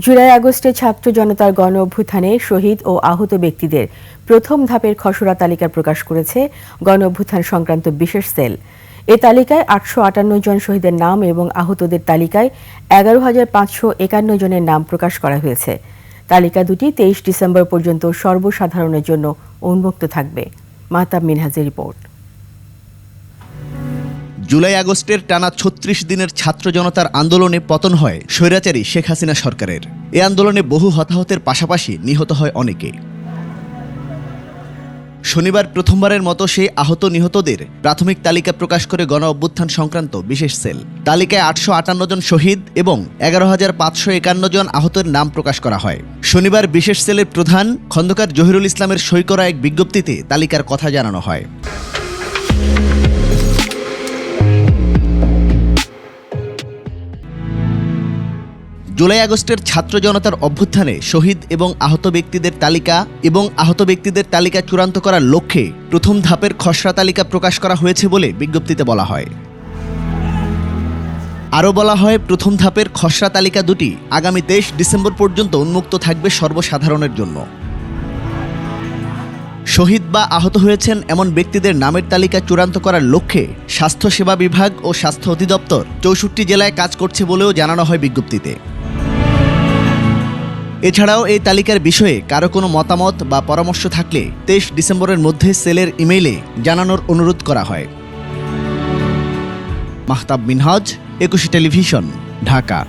জুলাই আগস্টে ছাত্র জনতার গণ অভ্যুত্থানে শহীদ ও আহত ব্যক্তিদের প্রথম ধাপের খসড়া তালিকা প্রকাশ করেছে গণ অভ্যুত্থান সংক্রান্ত বিশেষ সেল। এ তালিকায় 858 জন শহীদের নাম এবং আহতদের তালিকায় 11,551 জনের নাম প্রকাশ করা হয়েছে। তালিকা দুটি 23 ডিসেম্বর পর্যন্ত সর্বসাধারণের জন্য উন্মুক্ত থাকবে। মাহতাব মিনহাজের রিপোর্ট। জুলাই আগস্টের টানা ৩৬ দিনের ছাত্র জনতার আন্দোলনে পতন হয় স্বৈরাচারী শেখ হাসিনা সরকারের। এ আন্দোলনে বহু হতাহতের পাশাপাশি নিহত হয় অনেকে। শনিবার প্রথমবারের মতো সেই আহত নিহতদের প্রাথমিক তালিকা প্রকাশ করে গণ অভ্যুত্থান সংক্রান্ত বিশেষ সেল। তালিকায় 858 জন শহীদ এবং 11,551 জন আহতের নাম প্রকাশ করা হয়। শনিবার বিশেষ সেলের প্রধান খন্দকার জহিরুল ইসলামের সই করা এক বিজ্ঞপ্তিতে তালিকার কথা জানানো হয়। জুলাই আগস্টের ছাত্র জনতার অভ্যুত্থানে শহীদ এবং আহত ব্যক্তিদের তালিকা চূড়ান্ত করার লক্ষ্যে প্রথম ধাপের খসড়া তালিকা প্রকাশ করা হয়েছে বলে বিজ্ঞপ্তিতে বলা হয়। আরও বলা হয়, প্রথম ধাপের খসড়া তালিকা দুটি আগামী 23 ডিসেম্বর পর্যন্ত উন্মুক্ত থাকবে সর্বসাধারণের জন্য। শহীদ বা আহত হয়েছেন এমন ব্যক্তিদের নামের তালিকা চূড়ান্ত করার লক্ষ্যে স্বাস্থ্যসেবা বিভাগ ও স্বাস্থ্য অধিদপ্তর 64 জেলায় কাজ করছে বলেও জানানো হয় বিজ্ঞপ্তিতে। এছাড়াও এই তালিকার বিষয়ে কারো কোনো মতামত বা পরামর্শ থাকলে 23 ডিসেম্বরের মধ্যে সেলের ইমেইলে জানানোর অনুরোধ করা হয়। মাহতাব মিনহাজ, 21 টেলিভিশন, ঢাকা।